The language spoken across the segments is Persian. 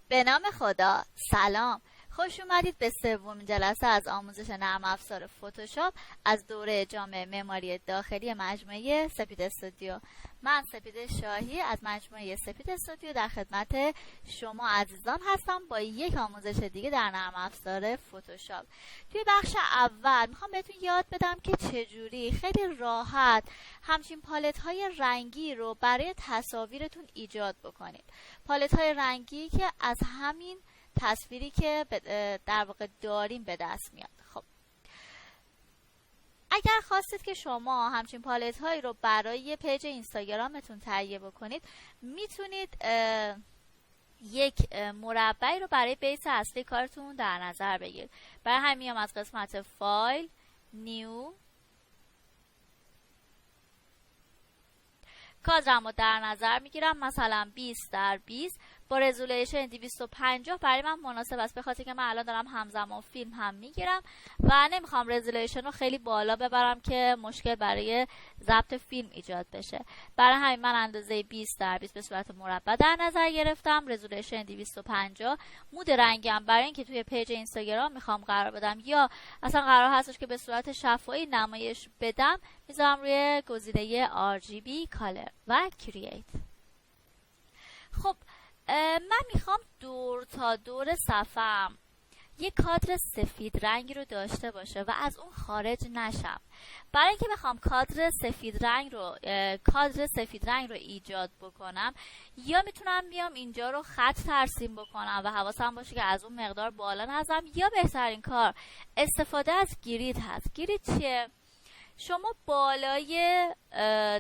به نام خدا. سلام، خوش اومدید به سومین جلسه از آموزش نرم افزار فتوشاپ از دوره جامع معماری داخلی مجموعه سپید استودیو. من سپید شاهی از مجموعه سپید استودیو در خدمت شما عزیزان هستم با یک آموزش دیگه در نرم افزار فتوشاپ. توی بخش اول میخوام بهتون یاد بدم که چجوری خیلی راحت همچین پالت های رنگی رو برای تصاویرتون ایجاد بکنید. پالت های رنگی که از همین تصویری که در واقع داریم به دست میاد. خب اگر خواستید که شما همچین پالت هایی رو برای پیج اینستاگرامتون تهیه بکنید، میتونید یک مربعی رو برای بیس اصلی کارتون در نظر بگیرید. برای همین میام از قسمت فایل، نیو، کادرم رو در نظر میگیرم، مثلا 20x20 با رزولوشن 250 برای من مناسب است، به خاطر که من الان دارم همزمان فیلم هم میگیرم و نمیخوام رزولوشن رو خیلی بالا ببرم که مشکل برای ضبط فیلم ایجاد بشه. برای همین من اندازه 20x20 به صورت مربع در نظر گرفتم، رزولوشن 250. مود رنگم برای اینکه توی پیج اینستاگرام میخوام قرار بدم یا اصلا قرار هستش که به صورت شفاهی نمایش بدم، میذارم روی گزینه RGB Color و Create. خب من میخوام دور تا دور صفحه‌ام یک کادر سفید رنگی رو داشته باشه و از اون خارج نشم. برای اینکه بخوام کادر سفید رنگ رو ایجاد بکنم، یا میتونم بیام اینجا رو خط ترسیم بکنم و حواسم باشه که از اون مقدار بالا نزنم، یا بهترین کار استفاده از گرید هست. گرید چیه؟ شما بالای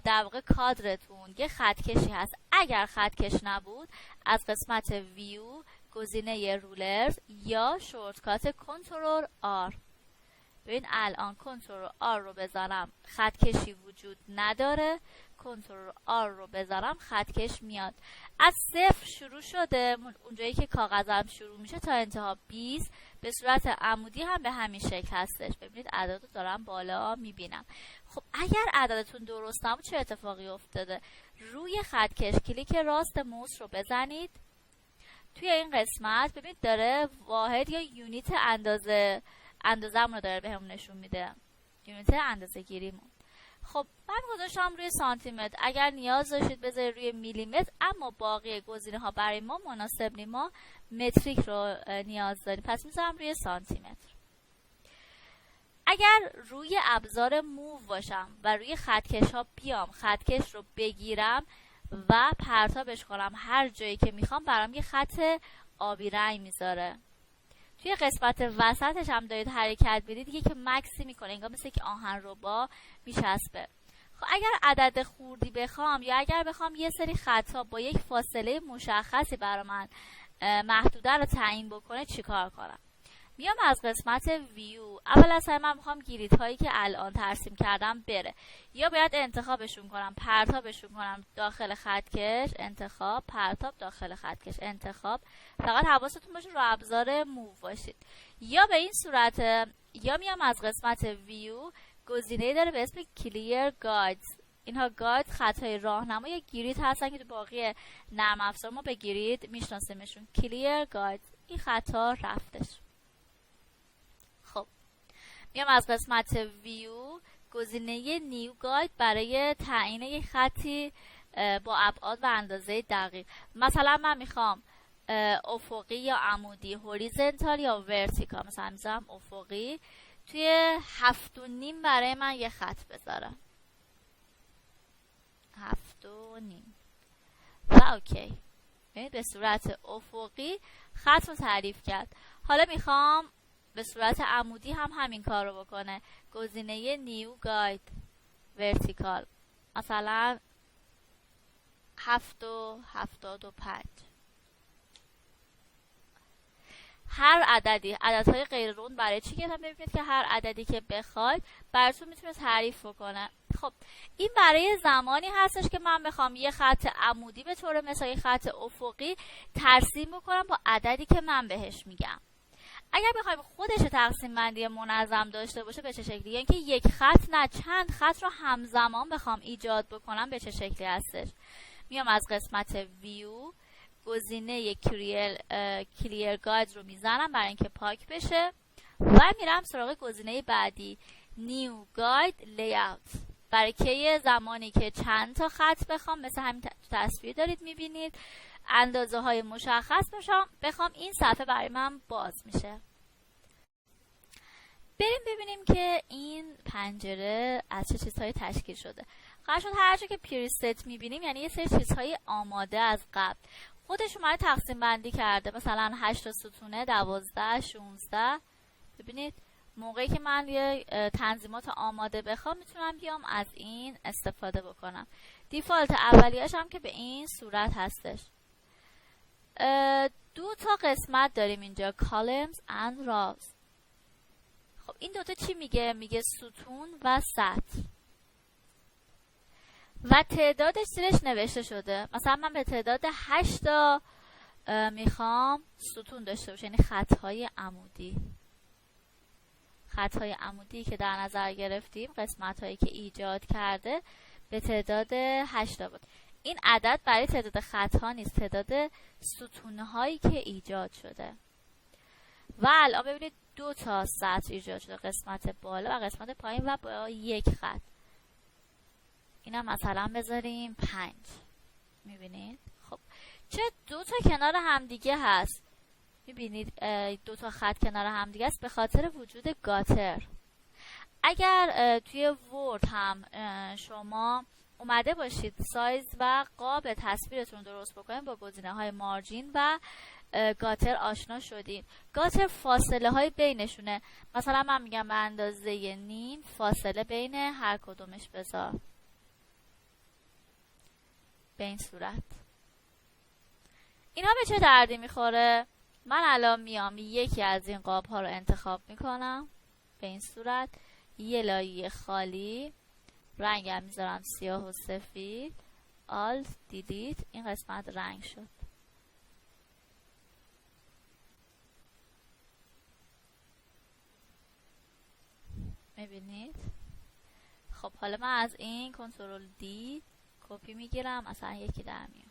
در واقع کادرتون یه خط کشی هست. اگر خط کش نبود، از قسمت ویو گزینه رولرز یا شورتکات کنترل آر، ببین الان کنترل آر رو بزنم خط کشی وجود نداره، کنترل آر رو بزنم خط کش میاد. از 0 شروع شده، اونجایی که کاغذم شروع میشه تا انتها 20 به صورت عمودی هم به همین شکل هستش. ببینید عدد رو دارم بالا میبینم. خب اگر عددتون درست نبود چه اتفاقی افتاده؟ روی خط کش کلیک راست موس رو بزنید. توی این قسمت ببینید داره واحد یا یونیت اندازه‌مون رو داره بهمون نشون میده، یونیت اندازه گیریمون. خب من گذاشتم روی سانتی متر. اگر نیاز داشتید بذارید روی میلیمتر، اما باقی گزینه ها برای ما مناسب نیست، ما متریک رو نیاز داریم، پس میذارم روی سانتی متر. اگر روی ابزار موو باشم و روی خطکش ها بیام خطکش رو بگیرم و پرتابش کنم هر جایی که میخوام، برام یه خط آبی رنگ میذاره. توی قسمت وسطش هم دارید حرکت بدید، دیگه که مکسی میکنه، انگار مثل که آهن ربا میچسبه. خب اگر عدد خوردی بخوام یا اگر بخوام یه سری خطا با یک فاصله مشخصی برای من محدوده رو تعیین بکنه چیکار کنم؟ میام از قسمت ویو، اول از همه من میخوام گرید هایی که الان ترسیم کردم بره، یا باید انتخابشون کنم، پرتابشون کنم داخل خطکش، انتخاب، پرتاب داخل خطکش، انتخاب. فقط حواستون باشه رو ابزار موو باشید. یا به این صورت، یا میام از قسمت ویو گزینه‌ای داره به اسم کلیر گایدز. اینها گاید خطای راهنما یا گرید هستن که تو باقی نرم افزار ما به گرید میشناسیمشون. کلیر گایدز، این خطا رفتش. میام از قسمت ویو گزینه نیو گاید برای تعیین یک خطی با ابعاد و اندازه دقیق. مثلا من میخوام افقی یا عمودی، هوریزنتال یا ورتیکال. مثلا میذارم افقی، توی 7.5 برای من یه خط بذارم، 7.5 و اوکی. به صورت افقی خط رو تعریف کرد. حالا میخوام به صورت عمودی هم همین کار رو بکنه، گزینه نیو گاید ورتیکال، مثلا 7.75. هر عددی، عددهای غیر روند برای چی گفتم؟ ببینید که هر عددی که بخواید براتون میتونه تعریف بکنه. خب این برای زمانی هستش که من بخوام یه خط عمودی به طور مثال خط افقی ترسیم بکنم با عددی که من بهش میگم. اگر بخوایم خودش تقسیم بندی منظم داشته باشه به چه شکلی؟ یعنی که یک خط نه چند خط رو همزمان بخوام ایجاد بکنم به چه شکلی هستش؟ میام از قسمت ویو گزینه کلیر گاید رو میزنم برای اینکه پاک بشه و میرم سراغ گزینه بعدی نیو گاید لیاوت. برای که زمانی که چند تا خط بخوام، مثل همین تصویر دارید میبینید، اندازه های مشخص بخوام، این صفحه برای من باز میشه. بریم ببینیم که این پنجره از چه چیزهایی تشکیل شده. قرار شد هر جا که پریست میبینیم یعنی یه سری چیزهای آماده از قبل خودش اومده تقسیم بندی کرده، مثلا 8 تا ستونه، 12، 16. ببینید موقعی که من یه تنظیمات آماده بخوام میتونم بیام از این استفاده بکنم. دیفالت اولیه‌اش هم که به این صورت هستش. 2 تا قسمت داریم اینجا، columns and rows. خب این دوتا چی میگه؟ میگه ستون و سطر و تعدادش زیرش نوشته شده. مثلا من به تعداد 8 تا میخوام ستون داشته باشه، یعنی خطهای عمودی. خطهای عمودی که در نظر گرفتیم، قسمت هایی که ایجاد کرده، به تعداد 8 تا بود. این عدد برای تعداد خطها نیست، تعداد ستونهایی که ایجاد شده. و الان ببینید 2 تا سطر ایجاد شده، قسمت بالا و قسمت پایین و با 1 خط. اینا مثلا بذاریم 5. میبینید؟ خب چه 2 تا کنار همدیگه هست؟ میبینید 2 تا خط کنار همدیگه است به خاطر وجود گاتر. اگر توی ورد هم شما اومده باشید سایز و قاب تصویرتون درست بکنید، با گزینه های مارجین و گاتر آشنا شدید. گاتر فاصله های بینشونه، مثلا من میگم به اندازه نیم فاصله بین هر کدومش بذار، به این صورت. اینا به چه دردی میخوره؟ من الان میام یکی از این قاب ها رو انتخاب میکنم به این صورت، یه لایه خالی، رنگم میذارم سیاه و سفید، آلت دیلیت، این قسمت رنگ شد. میبینید؟ خب حالا من از این کنترل دی کپی میگیرم، مثلا یکی در میام،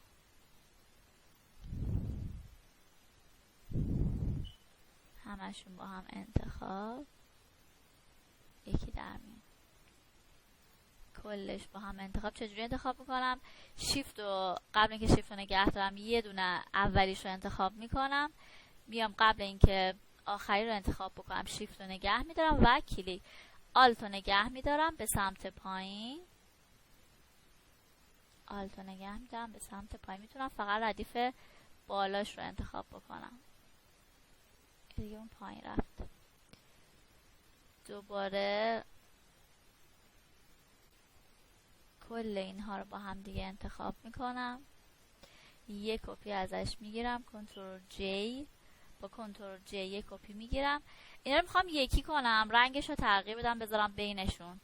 همشون با هم انتخاب، یکی در میام، کلش با هم انتخاب. چجوری انتخاب میکنم؟ شیفت و قبل اینکه شیفت رو نگه دارم یه دونه اولیش رو انتخاب میکنم، میام قبل اینکه آخری رو انتخاب بکنم شیفت رو نگه میدارم و کلیک، آلت رو نگه میدارم به سمت پایین، آلت رو نگه میدارم به سمت پایین. میتونم فقط ردیف بالاش رو انتخاب بکنم، دیگه اون پایین رفت. دوباره کل اینها رو با هم دیگه انتخاب میکنم، یک کپی ازش میگیرم، کنترل جی، با کنترل جی یک کپی میگیرم. اینا رو میخوام یکی کنم، رنگش رو تغییر بدم بذارم بینشون.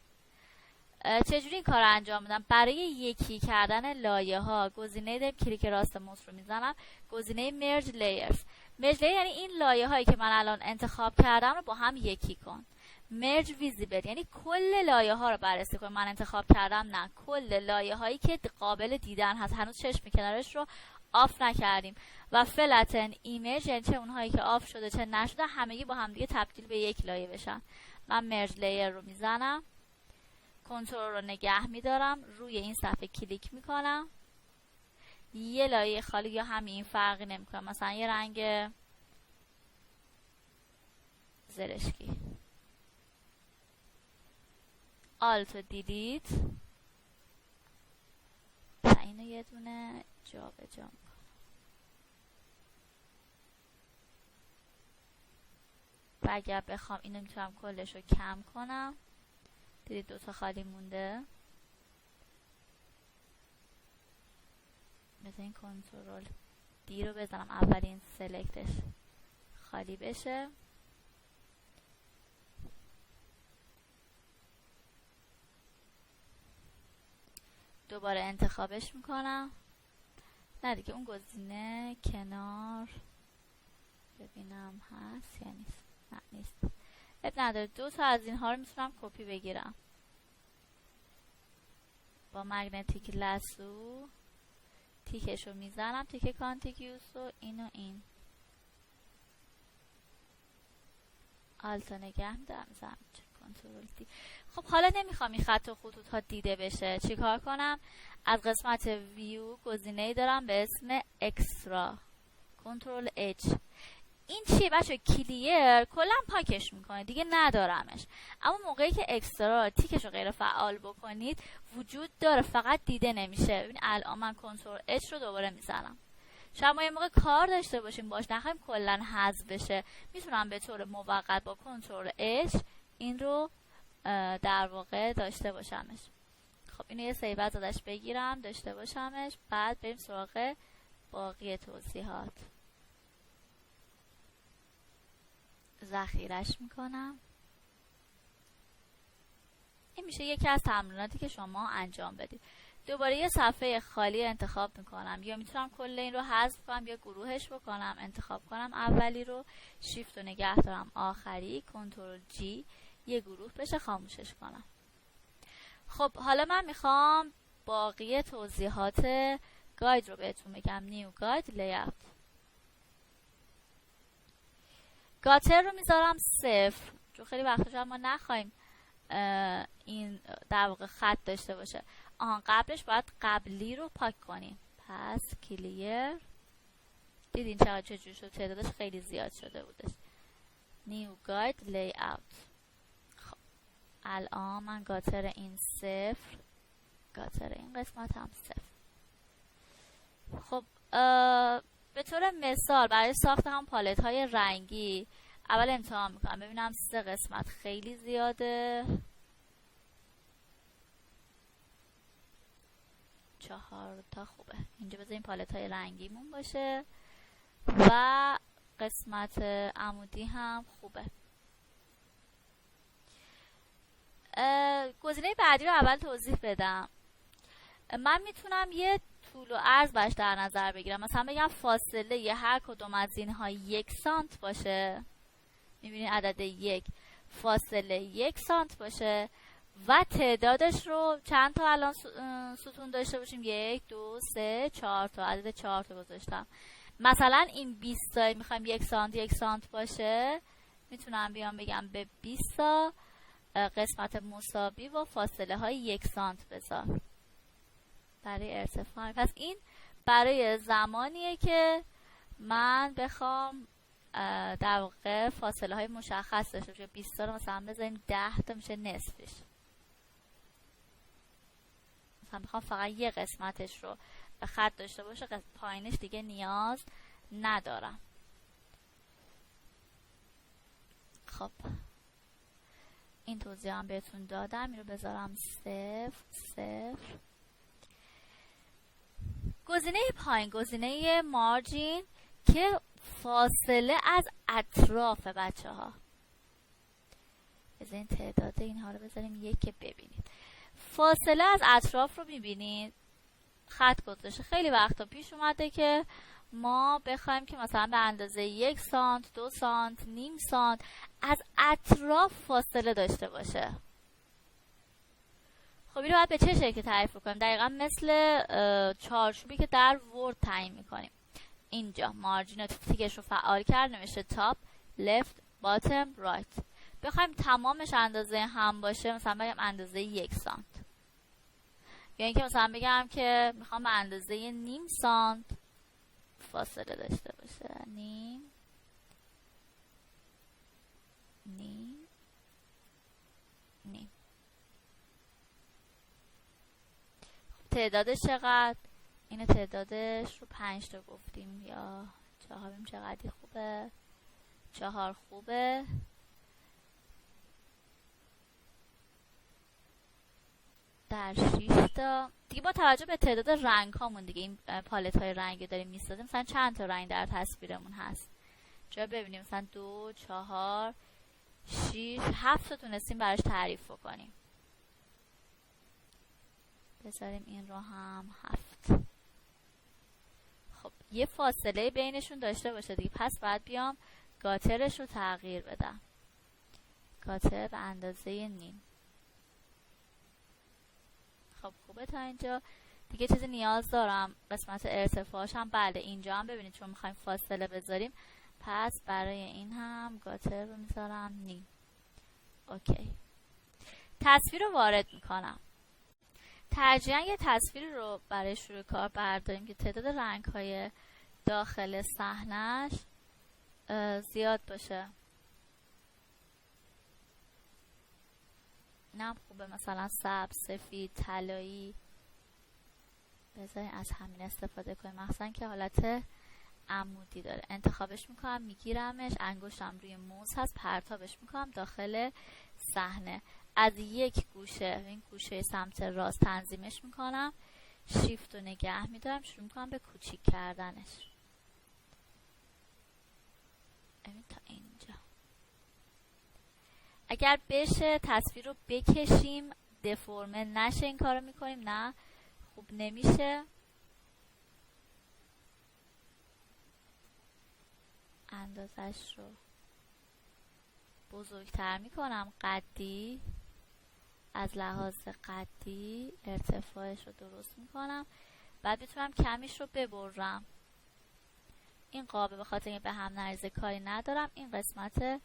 چجوری این کار رو انجام میدم؟ برای یکی کردن لایه ها گزینه کلیک راست موس رو میزنم، گزینه مرج لیرز. مرج لیر یعنی این لایه هایی که من الان انتخاب کردم رو با هم یکی کن. مرج ویزیبل یعنی کل لایه ها رو بررسی کن. من انتخاب کردم نه، کل لایه هایی که قابل دیدن هست، هنوز چشم کنارش رو آف نکردیم. و فلتن ایمیج یعنی چه اونهایی که آف شده چه نشده همگی با هم دیگه تبدیل به یک لایه بشن. من مرج لیر رو میزنم، کنترل رو نگه میدارم، روی این صفحه کلیک میکنم، یه لایه خالی یا همین فرقی نمیکنه، مثلا یه رنگ زرشکی، آلت و دیلیت و اینو یه دونه جا به جا میکنم. و اگر بخوام اینو میتونم کلش رو کم کنم، دیدید 2 تا خالی مونده، مثل این کنترل دی رو بزنم اولین سلکتش خالی بشه، دوباره انتخابش میکنم. نه دیگه اون گزینه کنار ببینم هست یا نیست. نه نیست، اب نداره. 2 تا از اینها رو میتونم کپی بگیرم با مگنتیک لاسو، تیکش رو میزنم، تیک کانتیگیوس و این آلتا نگه میدارم، میزنم کنترل دی. خب حالا نمیخوام این خط و خطوط ها دیده بشه، چیکار کنم؟ از قسمت ویو گزینه‌ای دارم به اسم اکسترا، کنترل اچ. این چیه بچه؟ کلیر کلا پاکش میکنه، دیگه ندارمش. اما موقعی که اکسترا تیکش رو غیر فعال بکنید وجود داره، فقط دیده نمیشه. ببین الان من کنترل اچ رو دوباره میزنم. شاید ما یه موقع کار داشته باشیم باش نخواهیم کلا حذف بشه، میتونم به طور موقت با کنترل اچ این رو در واقع داشته باشمش. خب اینو یه سیو ازش بگیرم داشته باشمش، بعد بریم سراغ باقی توضیحات. ذخیرش میکنم. این میشه یکی از تمریناتی که شما انجام بدید. دوباره یه صفحه خالی انتخاب میکنم، یا میتونم کل این رو حذف کنم یا گروهش بکنم. انتخاب کنم اولی رو، شیفت رو نگه دارم آخری، کنترل جی، یه گروه بشه، خاموشش کنم. خب حالا من میخوام باقی توضیحات گاید رو بهتون بگم. نیو گاید لیاوت. گاتر رو میذارم 0، چون خیلی وقتا شاید ما نخواهیم این در واقع خط داشته باشه. قبلش باید قبلی رو پاک کنیم. پس کلیر. دیدین چجوری شد؟ تعدادش خیلی زیاد شده بودش. نیو گاید لیاوت. خب الان من گاتر این 0، گاتر این قسمت هم 0. خب به طور مثال برای ساخت هم پالت های رنگی اول امتحان میکنم ببینم 3 قسمت خیلی زیاده، 4 تا خوبه. اینجا بذاریم پالت های رنگیمون باشه و قسمت عمودی هم خوبه. گزینه بعدی رو اول توضیح بدم. من میتونم یه طول و عرض باش در نظر بگیرم، مثلا بگم فاصله ی هر کدوم از اینها 1 سانت باشه. میبینید عدد 1 فاصله 1 سانت باشه و تعدادش رو چند تا الان ستون داشته باشیم؟ 1 2 3 4 تا، عدد 4 تا گذاشتم. مثلا این 20 تا میخوایم 1 سانت 1 سانت باشه، میتونم بیام بگم به 20 تا قسمت مساوی و فاصله های 1 سانت بذار برای ارتفاع. پس این برای زمانیه که من بخوام در واقع فاصله های مشخص داشته باشه. 20 تا رو مثلا بذاریم 10 تا میشه نصفش. مثلا بخوام فقط یه قسمتش رو به خط داشته باشه، پایینش دیگه نیاز ندارم. خب این توضیح هم بهتون دادم. این رو بذارم 0. گزینه پایین، گزینه مارجین که فاصله از اطراف بچه ها. بذارین تعداد اینها رو بذاریم 1 که ببینید. فاصله از اطراف رو میبینید خط گذاشته. خیلی وقتا پیش اومده که ما بخوایم که مثلا به اندازه 1 سانت 2 سانت نیم سانت از اطراف فاصله داشته باشه. خب این رو باید به چه شکلی تعریف کنیم؟ دقیقا مثل چارچوبی که در ورد تعیین میکنیم. اینجا مارجین تیکش رو فعال کرد، نوشته تاپ، لفت، باتم، رایت. بخوایم تمامش اندازه هم باشه، مثلا بگم اندازه 1 سانت، یا اینکه مثلا بگم که میخوام به اندازه نیم سانت فاصله داشته باشه. نیم تعدادش چقدر؟ اینه تعدادش رو 5 تا گفتیم یا 4. ببینیم چقدر خوبه. 4 خوبه. در 6 تا دیگه با توجه به تعداد رنگ هامون دیگه این پالت های رنگی داریم میسازیم. مثلا چند تا رنگ در تصویرمون هست؟ جا ببینیم مثلا 2 4 6 7 تا تونستیم براش تعریف بکنیم. بذاریم این رو هم 7. خب یه فاصله بینشون داشته باشه دیگه. پس باید بیام گاترش رو تغییر بدم. گاتر به اندازه نیم. خب خوبه تا اینجا. دیگه چیزی نیاز دارم قسمت ارتفاعش هم بله اینجا هم ببینید چون میخوایم فاصله بذاریم، پس برای این هم گاتر رو میذارم نیم. اوکی. تصویر رو وارد میکنم. ترجیحاً یه تصویر رو برای شروع کار برداریم که تعداد رنگ های داخل صحنه‌اش زیاد باشه. اینم خوبه، مثلا سبز، سفید، طلایی. بذارین از همین استفاده کنیم، مخصوصا که حالت عمودی داره. انتخابش میکنم، میگیرمش، انگشتم روی موز هست، پرتابش میکنم داخل صحنه. از یک گوشه، این گوشه سمت راست تنظیمش میکنم، شیفت رو نگه میدارم، شروع میکنم به کوچیک کردنش. ببین تا اینجا. اگر بشه تصویر رو بکشیم دفرمه نشه، این کارو میکنیم، نه خوب نمیشه. اندازش رو بزرگتر میکنم، قدی، از لحاظ قدی ارتفاعش رو درست میکنم. بعد میتونم کمیش رو ببرم. این قابه به خاطر اینکه به هم نریزه کاری ندارم. این قسمت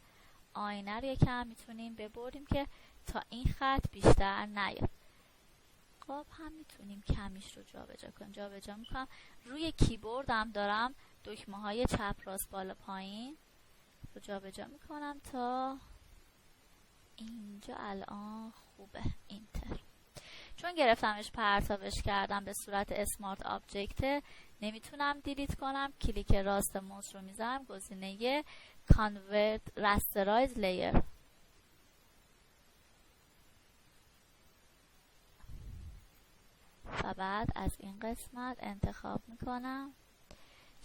آینه رو یکم میتونیم ببریم که تا این خط بیشتر نیاد. قاب هم میتونیم کمیش رو جابجا کنیم. جابجا میکنم. روی کیبوردم دارم دکمه های چپ راست بالا پایین رو جابجا میکنم تا اینجا. الان خوبه. اینتر. چون گرفتمش پرتابش کردم به صورت اسمارت آبجکت، نمیتونم دیلیت کنم. کلیک راست موس رو میذارم، گزینه کانورت رسترایز لیر. و بعد از این قسمت انتخاب میکنم،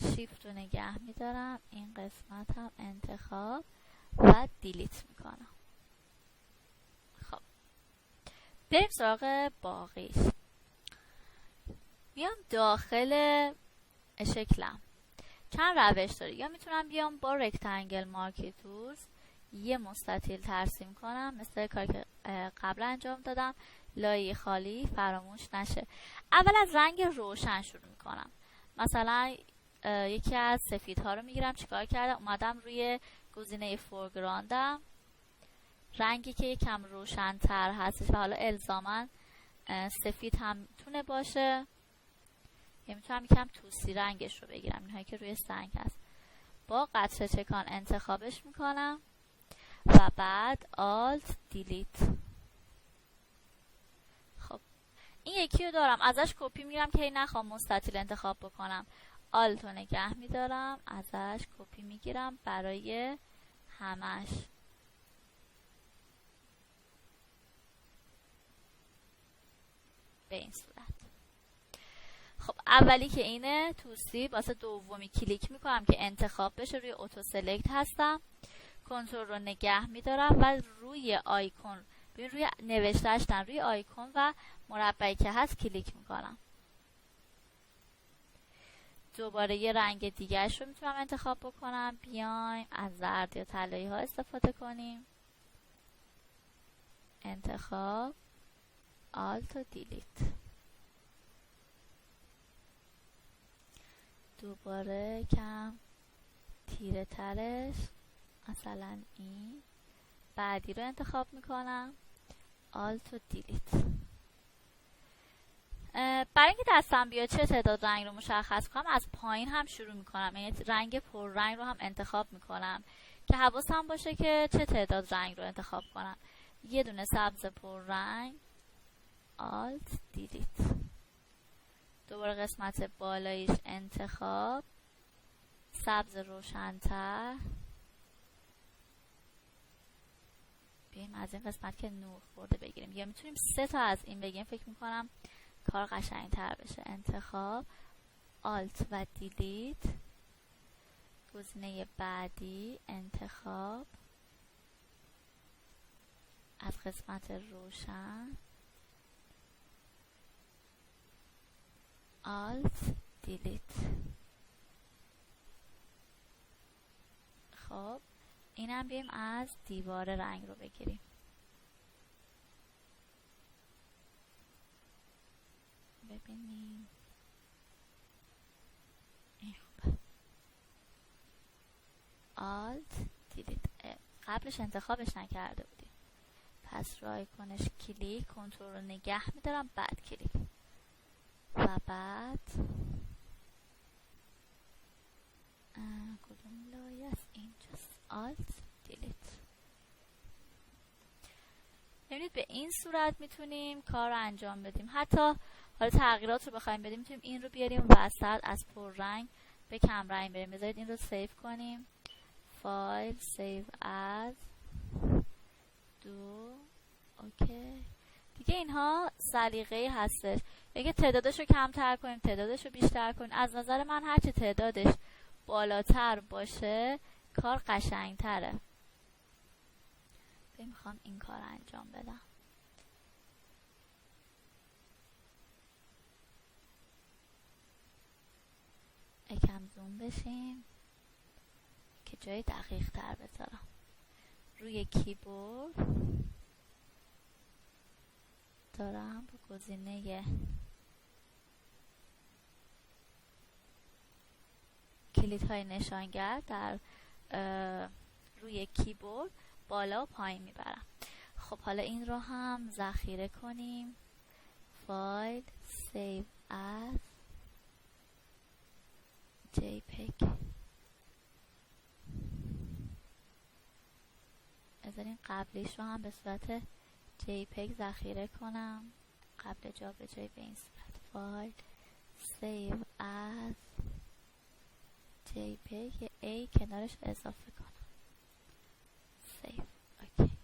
شیفت رو نگه میدارم، این قسمت هم انتخاب و دیلیت میکنم. خب بریم سراغ باقیش. میام داخل شکلم. چند روش داره. یا میتونم بیام با رکتانگل مارکی تولز یه مستطیل ترسیم کنم مثل کاری که قبل انجام دادم، لایه خالی فراموش نشه. اول از رنگ روشن شروع میکنم. مثلا یکی از سفیدها رو میگیرم. چیکار کردم؟ اومدم روی گزینه فورگراندم، رنگی که یکم روشن تر هستش و حالا الزاما سفید هم میتونه باشه، یا میتونم یکم توسی رنگش رو بگیرم، اینهایی که روی سنگ هست. با قطره چکان انتخابش میکنم و بعد آلت دیلیت. خب این یکی رو دارم، ازش کپی میگیرم که نخوام مستطیل انتخاب بکنم. آلت رو نگه میدارم، ازش کپی میگیرم برای همش. به این صورت. خب اولی که اینه توسی، واسه دومی کلیک میکنم که انتخاب بشه، روی اتو سلکت هستم، کنترل رو نگه میدارم و روی آیکون، روی نوشتهش روی آیکون و مربعی که هست کلیک میکنم. دوباره یه رنگ دیگرش رو میتونم انتخاب بکنم. بیایم از زرد یا طلایی ها استفاده کنیم. انتخاب، آلت و دیلیت. دوباره کم تیره ترش، مثلا این. بعدی رو انتخاب میکنم، آلت و دیلیت. برای اینکه دستم بیاد چه تعداد رنگ رو مشخص کنم، از پایین هم شروع میکنم. یعنی رنگ پر رنگ رو هم انتخاب میکنم که حواسم باشه که چه تعداد رنگ رو انتخاب کنم. یه دونه سبز پر رنگ، آلت دیلیت. دوباره قسمت بالاییش انتخاب، سبز روشن‌تر. بیایم از این قسمت که نور خورده بگیریم، یا میتونیم 3 تا از این بگیریم، فکر میکنم کار قشنگ‌تر بشه. انتخاب، آلت و دیلیت. گزینه بعدی انتخاب، از قسمت روشن، آلت دیلیت. خب اینم بیایم از دیوار رنگ رو بگیریم. ببینیم این خوبه. آلت دیلیت. قبلش انتخابش نکرده بودیم، پس روی آیکونش کلیک، کنترل رو نگه میدارم، بعد کلیک و بعد کدوم لایه است؟ اینجاست. آلت دیلیت. ببینید به این صورت میتونیم کار رو انجام بدیم. حتی حالا تغییرات رو بخوایم بدیم میتونیم این رو بیاریم وسط، از پررنگ به کم رنگ بریم. بذارید این رو سیو کنیم، فایل سیو از دو. اوکی دیگه. اینها سلیقه‌ای هستش، اگه تعدادش رو کمتر کنیم، تعدادش رو بیشتر کنیم. از نظر من هرچی تعدادش بالاتر باشه کار قشنگتره. میخوام این کار انجام بدم. یکم زوم بشیم که جای دقیق تر بذارم. روی کیبورد دارم با گزینه کلیدهای نشانگر در روی کیبورد بالا و پایین میبرم. خب حالا این رو هم ذخیره کنیم، فایل سیو از JPEG. بذارین قبلیش رو هم به صورت JPEG ذخیره کنم، قبل جابجایی به این صورت. فایل سیو از JPEG، یه A کنارش اضافه کنم، سیو. اوکی.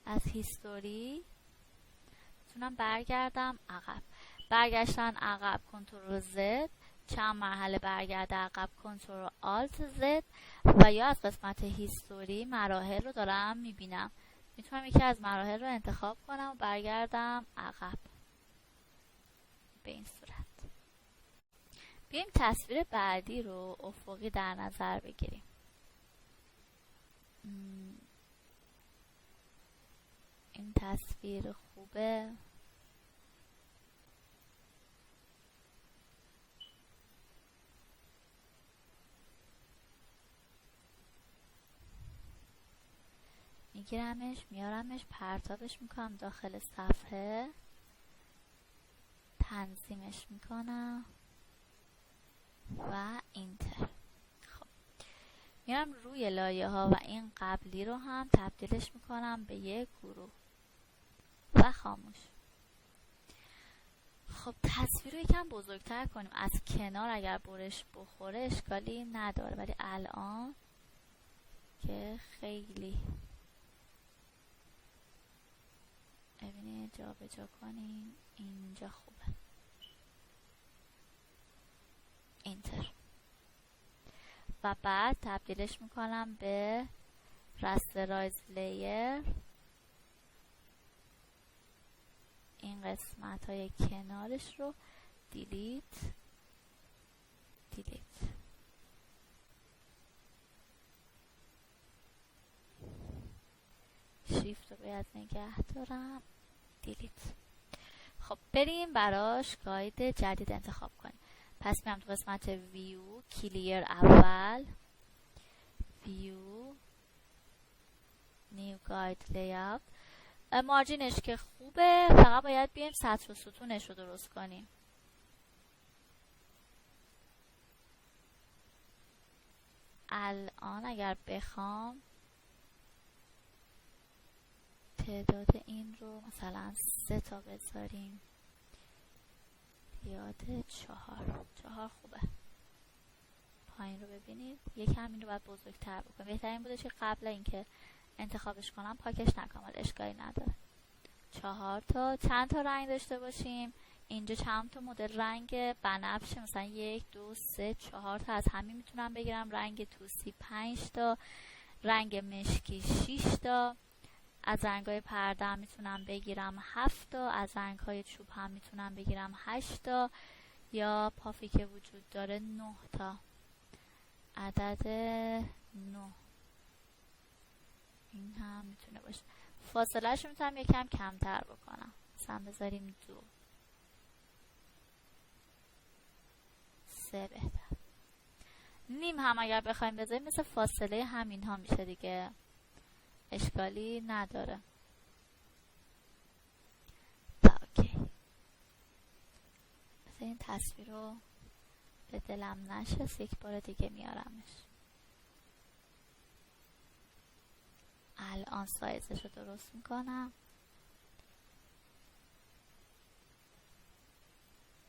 از هیستوری میتونم برگردم عقب. برگشتن عقب کنترل Z، چند مرحله برگرده عقب کنترل آلت Z، و یا از قسمت هیستوری مراحل رو دارم میبینم، میتونم یکی از مراحل رو انتخاب کنم و برگردم عقب به این صورت. بیایم تصویر بعدی رو افقی در نظر بگیریم. این تصویر خوبه. میگیرمش میارمش پرتابش میکنم داخل صفحه، تنظیمش میکنم و اینتر. خب میرم روی لایه ها و این قبلی رو هم تبدیلش میکنم به یک گروه و خاموش. خب تصویر رو یکم بزرگتر کنیم، از کنار اگر برش بخوره اشکالی نداره، ولی الان که خیلی ببینید جا به جا کنیم، اینجا خوبه. اینتر. و بعد تبدیلش میکنم به راسترایز لیر. این قسمت های کنارش رو دیلیت دیلیت. شیفت رو باید نگه دارم، دیلیت. خب بریم براش گاید جدید انتخاب کنیم. پس میام تو قسمت ویو، کلیر اول، ویو، نیو گاید لی‌آوت. مارجینش که خوبه، فقط باید بیایم سطر و ستونش رو درست کنیم. الان اگر بخوام تعداد این رو مثلا 3 تا بذاریم، یاد 4 خوبه. پایین رو ببینید، یکم این رو باید بزرگتر بکنم. بهترین بوده که قبل اینکه انتخابش کنم پاکش نکنم، اشکالی نداره. 4 تا. چند تا رنگ داشته باشیم؟ اینجا چند تا مدل رنگ بنفشه، مثلا 1 2 3 4 تا از همین میتونم بگیرم. رنگ توسی 5 تا، رنگ مشکی 6 تا، از رنگ‌های پرده هم میتونم بگیرم 7 تا، از رنگ‌های چوب هم میتونم بگیرم 8 تا، یا پافی که وجود داره 9 تا. عدد 9 این هم میتونه باشه. فاصله‌اش رو میتونم یکم کمتر بکنم. مثلا بذاریم 2 3 بهتر. نیم هم اگر بخوایم بذاریم مثل فاصله همین ها میشه دیگه، اشکالی نداره. اوکی، مثل این تصویر رو به دلم نشست، یک بار دیگه میارمش. الان سایزش رو درست میکنم.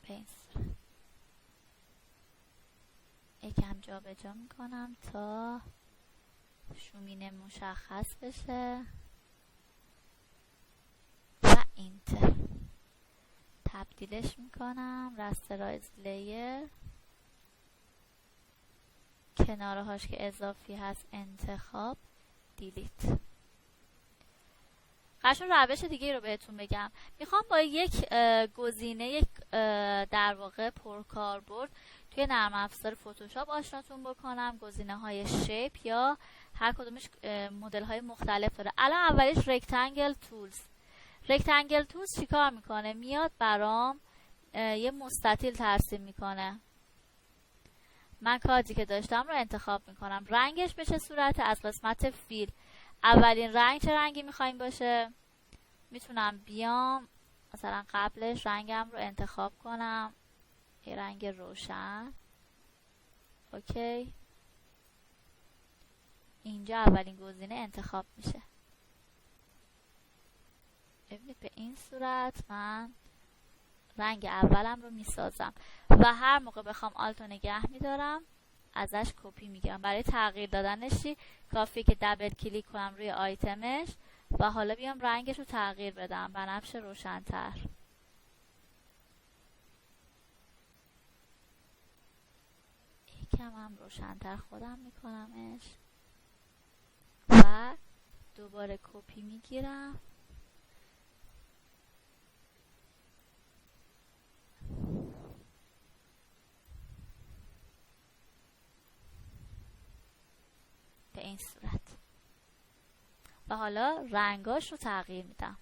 به این صورت یکم جا به جا میکنم تا شومینه مشخص بشه و اینتر تبدیلش میکنم. راسترایز لیر، کناره هاش که اضافی هست انتخاب، دیلیت. قشنگ روش دیگه رو بهتون بگم. میخوام با یک گزینه، یک در واقع پرکاربرد توی نرم افزار فتوشاپ آشناتون بکنم. گزینه های شیپ یا هر کدومش مدل های مختلف داره. الان اولیش رکتنگل تولز. رکتنگل تولز چیکار میکنه؟ میاد برام یه مستطیل ترسیم میکنه. من کارتی که داشتم رو انتخاب میکنم. رنگش به چه صورته؟ از قسمت فیل. اولین رنگ چه رنگی میخوایم باشه؟ میتونم بیام مثلا قبلش رنگم رو انتخاب کنم، یه رنگ روشن. اوکی، اینجا اولین گزینه انتخاب میشه. ببینید به این صورت من رنگ اولم رو میسازم و هر موقع بخوام آلتو نگه میدارم ازش کپی میگیرم. برای تغییر دادنش کافیه که دبل کلیک کنم روی آیتمش و حالا بیام رنگش رو تغییر بدم بنفش روشن‌تر. یکم هم روشن‌تر خودم میکنمش و دوباره کپی میگیرم. به این صورت و حالا رنگاش رو تغییر میدم.